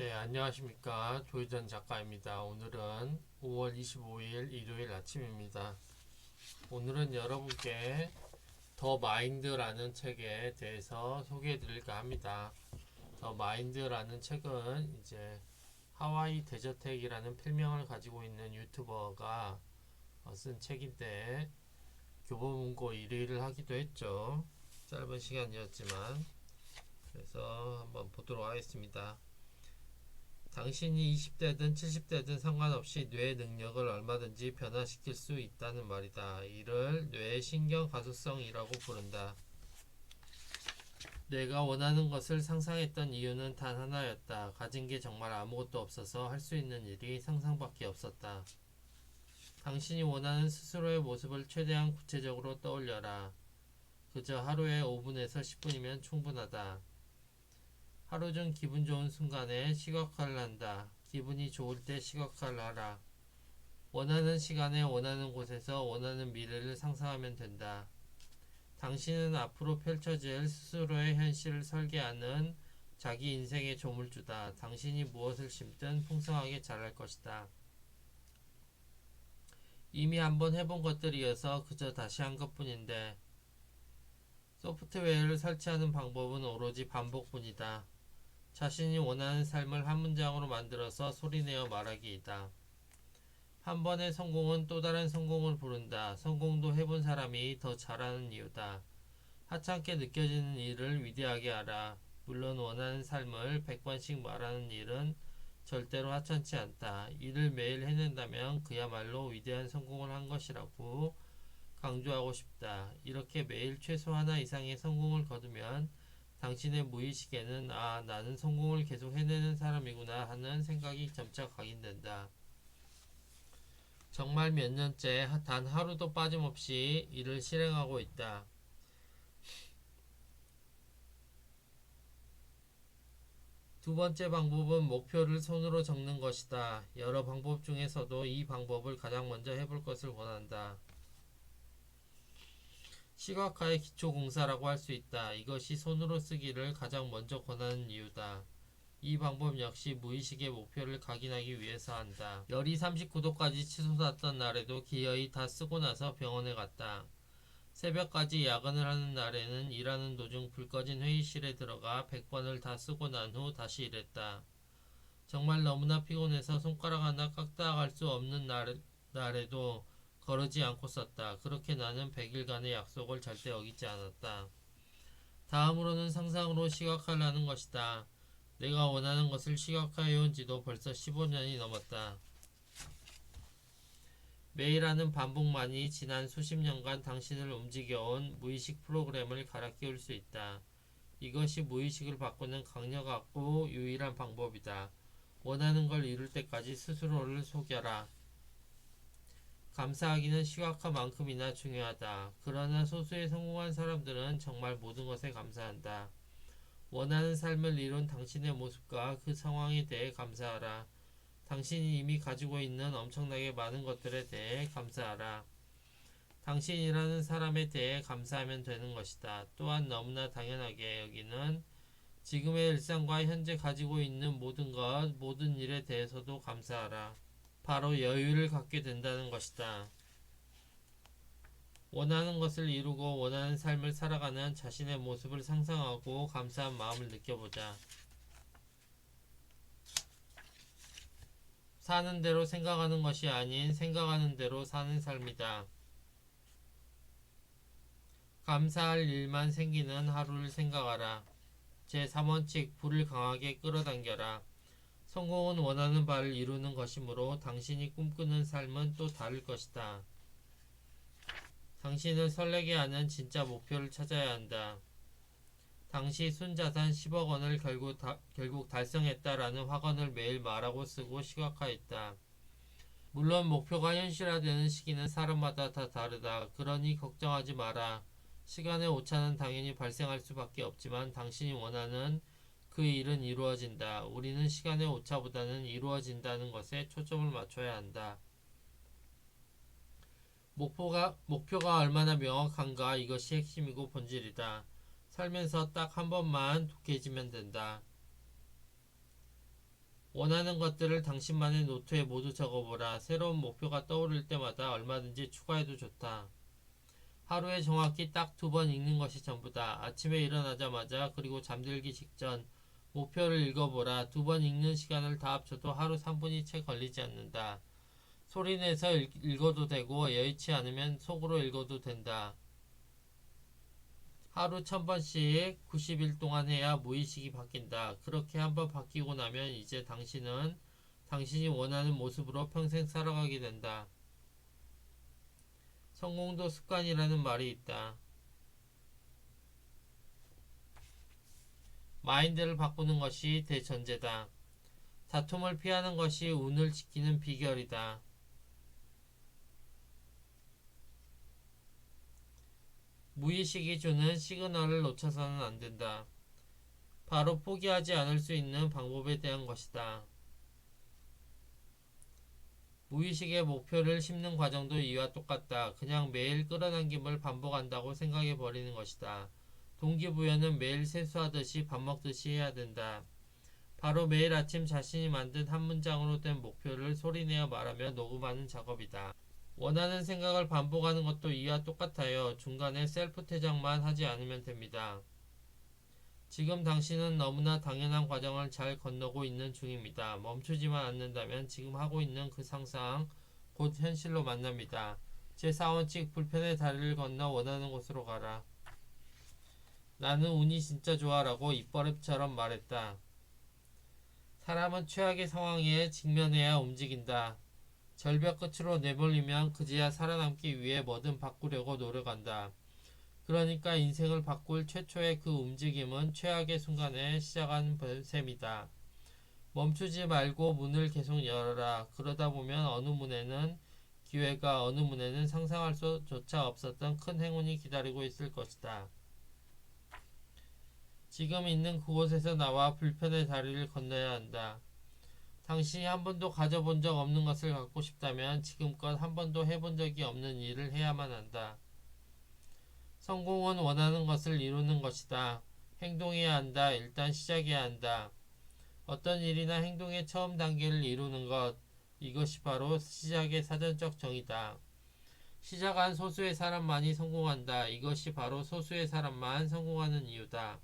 네, 안녕하십니까. 조희전 작가입니다. 오늘은 5월 25일 일요일 아침입니다. 오늘은 여러분께 더 마인드라는 책에 대해서 소개해 드릴까 합니다. 더 마인드라는 책은 이제 하와이 데저텍이라는 필명을 가지고 있는 유튜버가 쓴 책인데 교보문고 1위를 하기도 했죠. 짧은 시간이었지만. 그래서 한번 보도록 하겠습니다. 당신이 20대든 70대든 상관없이 뇌의 능력을 얼마든지 변화시킬 수 있다는 말이다. 이를 뇌의 신경 가소성이라고 부른다. 내가 원하는 것을 상상했던 이유는 단 하나였다. 가진 게 정말 아무것도 없어서 할 수 있는 일이 상상밖에 없었다. 당신이 원하는 스스로의 모습을 최대한 구체적으로 떠올려라. 그저 하루에 5분에서 10분이면 충분하다. 하루 중 기분 좋은 순간에 시각화를 한다. 기분이 좋을 때 시각화를 하라. 원하는 시간에 원하는 곳에서 원하는 미래를 상상하면 된다. 당신은 앞으로 펼쳐질 스스로의 현실을 설계하는 자기 인생의 조물주다. 당신이 무엇을 심든 풍성하게 자랄 것이다. 이미 한번 해본 것들이어서 그저 다시 한 것뿐인데 소프트웨어를 설치하는 방법은 오로지 반복뿐이다. 자신이 원하는 삶을 한 문장으로 만들어서 소리내어 말하기이다. 한 번의 성공은 또 다른 성공을 부른다. 성공도 해본 사람이 더 잘하는 이유다. 하찮게 느껴지는 일을 위대하게 하라. 물론 원하는 삶을 100번씩 말하는 일은 절대로 하찮지 않다. 이를 매일 해낸다면 그야말로 위대한 성공을 한 것이라고 강조하고 싶다. 이렇게 매일 최소 하나 이상의 성공을 거두면 당신의 무의식에는 나는 성공을 계속 해내는 사람이구나 하는 생각이 점차 각인된다. 정말 몇 년째 단 하루도 빠짐없이 이를 실행하고 있다. 두 번째 방법은 목표를 손으로 적는 것이다. 여러 방법 중에서도 이 방법을 가장 먼저 해볼 것을 권한다. 시각화의 기초 공사라고 할 수 있다. 이것이 손으로 쓰기를 가장 먼저 권하는 이유다. 이 방법 역시 무의식의 목표를 각인하기 위해서 한다. 열이 39도까지 치솟았던 날에도 기어이 다 쓰고 나서 병원에 갔다. 새벽까지 야근을 하는 날에는 일하는 도중 불 꺼진 회의실에 들어가 100번을 다 쓰고 난 후 다시 일했다. 정말 너무나 피곤해서 손가락 하나 까딱할 수 없는 날에도 거르지 않고 썼다. 그렇게 나는 100일간의 약속을 절대 어기지 않았다. 다음으로는 상상으로 시각화를 하는 것이다. 내가 원하는 것을 시각화해온 지도 벌써 15년이 넘었다. 매일 하는 반복만이 지난 수십 년간 당신을 움직여온 무의식 프로그램을 갈아 끼울 수 있다. 이것이 무의식을 바꾸는 강력하고 유일한 방법이다. 원하는 걸 이룰 때까지 스스로를 속여라. 감사하기는 시각화만큼이나 중요하다. 그러나 소수의 성공한 사람들은 정말 모든 것에 감사한다. 원하는 삶을 이룬 당신의 모습과 그 상황에 대해 감사하라. 당신이 이미 가지고 있는 엄청나게 많은 것들에 대해 감사하라. 당신이라는 사람에 대해 감사하면 되는 것이다. 또한 너무나 당연하게 여기는 지금의 일상과 현재 가지고 있는 모든 것, 모든 일에 대해서도 감사하라. 바로 여유를 갖게 된다는 것이다. 원하는 것을 이루고 원하는 삶을 살아가는 자신의 모습을 상상하고 감사한 마음을 느껴보자. 사는 대로 생각하는 것이 아닌 생각하는 대로 사는 삶이다. 감사할 일만 생기는 하루를 생각하라. 제3원칙 불을 강하게 끌어당겨라. 성공은 원하는 바를 이루는 것이므로 당신이 꿈꾸는 삶은 또 다를 것이다. 당신을 설레게 하는 진짜 목표를 찾아야 한다. 당시 순자산 10억 원을 결국 달성했다라는 확언을 매일 말하고 쓰고 시각화했다. 물론 목표가 현실화되는 시기는 사람마다 다 다르다. 그러니 걱정하지 마라. 시간의 오차는 당연히 발생할 수밖에 없지만 당신이 원하는 그 일은 이루어진다. 우리는 시간의 오차보다는 이루어진다는 것에 초점을 맞춰야 한다. 목표가 얼마나 명확한가 이것이 핵심이고 본질이다. 살면서 딱 한 번만 독해지면 된다. 원하는 것들을 당신만의 노트에 모두 적어보라. 새로운 목표가 떠오를 때마다 얼마든지 추가해도 좋다. 하루에 정확히 딱 2번 읽는 것이 전부다. 아침에 일어나자마자 그리고 잠들기 직전 목표를 읽어보라. 2번 읽는 시간을 다 합쳐도 하루 3분이 채 걸리지 않는다. 소리내서 읽어도 되고 여의치 않으면 속으로 읽어도 된다. 하루 1000번씩 90일 동안 해야 무의식이 바뀐다. 그렇게 한번 바뀌고 나면 이제 당신은 당신이 원하는 모습으로 평생 살아가게 된다. 성공도 습관이라는 말이 있다. 마인드를 바꾸는 것이 대전제다. 다툼을 피하는 것이 운을 지키는 비결이다. 무의식이 주는 시그널을 놓쳐서는 안 된다. 바로 포기하지 않을 수 있는 방법에 대한 것이다. 무의식의 목표를 심는 과정도 이와 똑같다. 그냥 매일 끌어당김을 반복한다고 생각해 버리는 것이다. 동기부여는 매일 세수하듯이 밥 먹듯이 해야 된다. 바로 매일 아침 자신이 만든 한 문장으로 된 목표를 소리내어 말하며 녹음하는 작업이다. 원하는 생각을 반복하는 것도 이와 똑같아요. 중간에 셀프 퇴장만 하지 않으면 됩니다. 지금 당신은 너무나 당연한 과정을 잘 건너고 있는 중입니다. 멈추지만 않는다면 지금 하고 있는 그 상상 곧 현실로 만납니다. 제4원칙 불편의 다리를 건너 원하는 곳으로 가라. 나는 운이 진짜 좋아 라고 입버릇처럼 말했다. 사람은 최악의 상황에 직면해야 움직인다. 절벽 끝으로 내몰리면 그제야 살아남기 위해 뭐든 바꾸려고 노력한다. 그러니까 인생을 바꿀 최초의 그 움직임은 최악의 순간에 시작한 셈이다. 멈추지 말고 문을 계속 열어라. 그러다 보면 어느 문에는 기회가 어느 문에는 상상할 수조차 없었던 큰 행운이 기다리고 있을 것이다. 지금 있는 그곳에서 나와 불편의 다리를 건너야 한다. 당신이 한 번도 가져본 적 없는 것을 갖고 싶다면 지금껏 한 번도 해본 적이 없는 일을 해야만 한다. 성공은 원하는 것을 이루는 것이다. 행동해야 한다. 일단 시작해야 한다. 어떤 일이나 행동의 처음 단계를 이루는 것, 이것이 바로 시작의 사전적 정의다. 시작한 소수의 사람만이 성공한다. 이것이 바로 소수의 사람만 성공하는 이유다.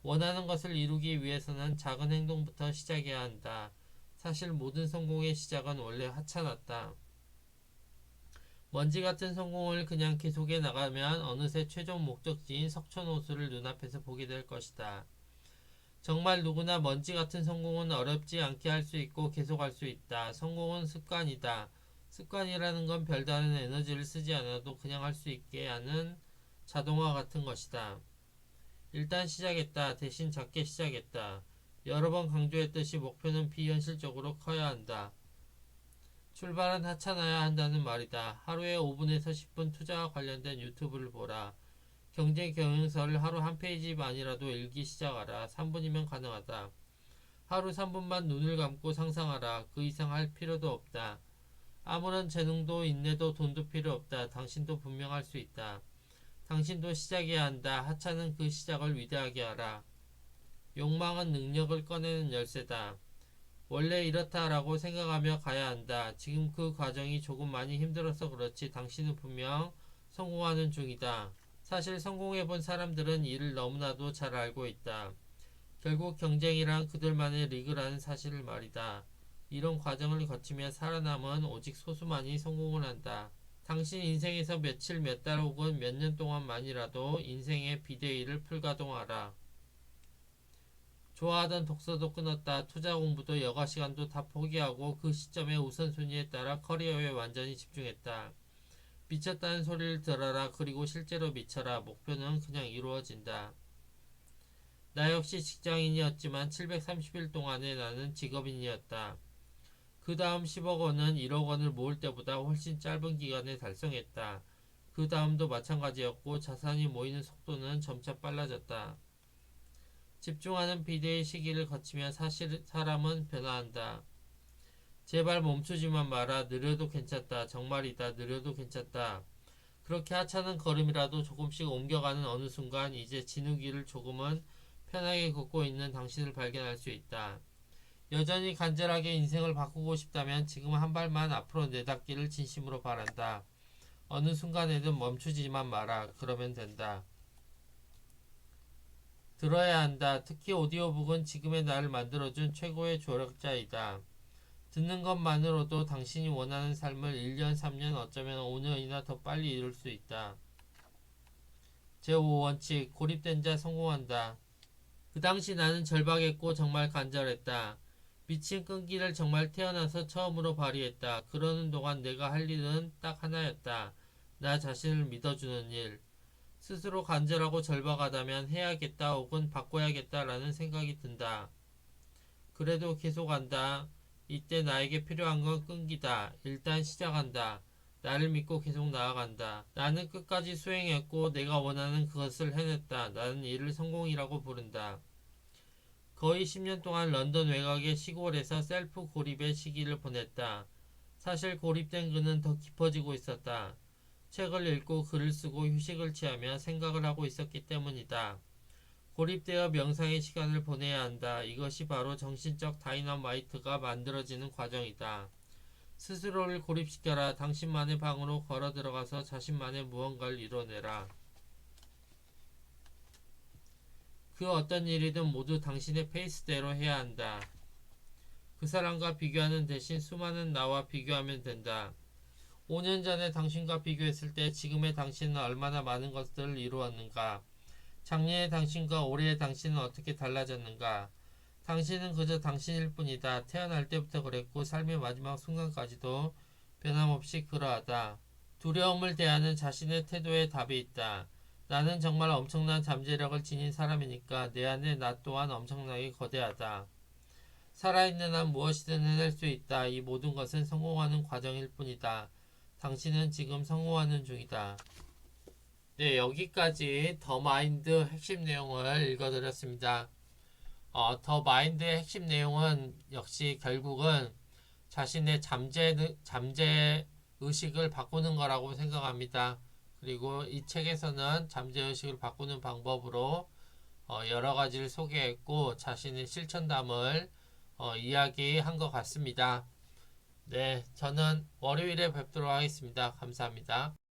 원하는 것을 이루기 위해서는 작은 행동부터 시작해야 한다. 사실 모든 성공의 시작은 원래 하찮았다. 먼지 같은 성공을 그냥 계속해 나가면 어느새 최종 목적지인 석촌호수를 눈앞에서 보게 될 것이다. 정말 누구나 먼지 같은 성공은 어렵지 않게 할 수 있고 계속할 수 있다. 성공은 습관이다. 습관이라는 건 별다른 에너지를 쓰지 않아도 그냥 할 수 있게 하는 자동화 같은 것이다. 일단 시작했다. 대신 작게 시작했다. 여러 번 강조했듯이 목표는 비현실적으로 커야 한다. 출발은 하찮아야 한다는 말이다. 하루에 5분에서 10분 투자와 관련된 유튜브를 보라. 경제 경영서를 하루 한 페이지만이라도 읽기 시작하라. 3분이면 가능하다. 하루 3분만 눈을 감고 상상하라. 그 이상 할 필요도 없다. 아무런 재능도 인내도 돈도 필요 없다. 당신도 분명할 수 있다. 당신도 시작해야 한다. 하찮은 그 시작을 위대하게 하라. 욕망은 능력을 꺼내는 열쇠다. 원래 이렇다라고 생각하며 가야 한다. 지금 그 과정이 조금 많이 힘들어서 그렇지 당신은 분명 성공하는 중이다. 사실 성공해본 사람들은 이를 너무나도 잘 알고 있다. 결국 경쟁이란 그들만의 리그라는 사실을 말이다. 이런 과정을 거치며 살아남은 오직 소수만이 성공을 한다. 당신 인생에서 며칠 몇 달 혹은 몇 년 동안만이라도 인생의 비대위를 풀가동하라. 좋아하던 독서도 끊었다. 투자 공부도 여가 시간도 다 포기하고 그 시점의 우선순위에 따라 커리어에 완전히 집중했다. 미쳤다는 소리를 들어라. 그리고 실제로 미쳐라. 목표는 그냥 이루어진다. 나 역시 직장인이었지만 730일 동안에 나는 직업인이었다. 그 다음 10억 원은 1억 원을 모을 때보다 훨씬 짧은 기간에 달성했다. 그 다음도 마찬가지였고 자산이 모이는 속도는 점차 빨라졌다. 집중하는 비대의 시기를 거치면 사람은 변화한다. 제발 멈추지만 마라. 느려도 괜찮다. 정말이다. 느려도 괜찮다. 그렇게 하찮은 걸음이라도 조금씩 옮겨가는 어느 순간 이제 진흙 위를 조금은 편하게 걷고 있는 당신을 발견할 수 있다. 여전히 간절하게 인생을 바꾸고 싶다면 지금 한 발만 앞으로 내닫기를 진심으로 바란다. 어느 순간에든 멈추지만 마라. 그러면 된다. 들어야 한다. 특히 오디오북은 지금의 나를 만들어준 최고의 조력자이다. 듣는 것만으로도 당신이 원하는 삶을 1년, 3년, 어쩌면 5년이나 더 빨리 이룰 수 있다. 제5원칙, 고립된 자 성공한다. 그 당시 나는 절박했고 정말 간절했다. 미친 끈기를 정말 태어나서 처음으로 발휘했다. 그러는 동안 내가 할 일은 딱 하나였다. 나 자신을 믿어주는 일. 스스로 간절하고 절박하다면 해야겠다 혹은 바꿔야겠다라는 생각이 든다. 그래도 계속한다. 이때 나에게 필요한 건 끈기다. 일단 시작한다. 나를 믿고 계속 나아간다. 나는 끝까지 수행했고 내가 원하는 그것을 해냈다. 나는 이를 성공이라고 부른다. 거의 10년 동안 런던 외곽의 시골에서 셀프 고립의 시기를 보냈다. 사실 고립된 그는 더 깊어지고 있었다. 책을 읽고 글을 쓰고 휴식을 취하며 생각을 하고 있었기 때문이다. 고립되어 명상의 시간을 보내야 한다. 이것이 바로 정신적 다이너마이트가 만들어지는 과정이다. 스스로를 고립시켜라. 당신만의 방으로 걸어 들어가서 자신만의 무언가를 이뤄내라. 그 어떤 일이든 모두 당신의 페이스대로 해야 한다. 그 사람과 비교하는 대신 수많은 나와 비교하면 된다. 5년 전에 당신과 비교했을 때 지금의 당신은 얼마나 많은 것들을 이루었는가? 작년의 당신과 올해의 당신은 어떻게 달라졌는가? 당신은 그저 당신일 뿐이다. 태어날 때부터 그랬고 삶의 마지막 순간까지도 변함없이 그러하다. 두려움을 대하는 자신의 태도에 답이 있다. 나는 정말 엄청난 잠재력을 지닌 사람이니까 내 안에 나 또한 엄청나게 거대하다. 살아있는 한 무엇이든 해낼 수 있다. 이 모든 것은 성공하는 과정일 뿐이다. 당신은 지금 성공하는 중이다. 네, 여기까지 더 마인드 핵심 내용을 읽어드렸습니다. 더 마인드의 핵심 내용은 역시 결국은 자신의 잠재 의식을 바꾸는 거라고 생각합니다. 그리고 이 책에서는 잠재 의식을 바꾸는 방법으로 여러 가지를 소개했고 자신의 실천담을 이야기한 것 같습니다. 네, 저는 월요일에 뵙도록 하겠습니다. 감사합니다.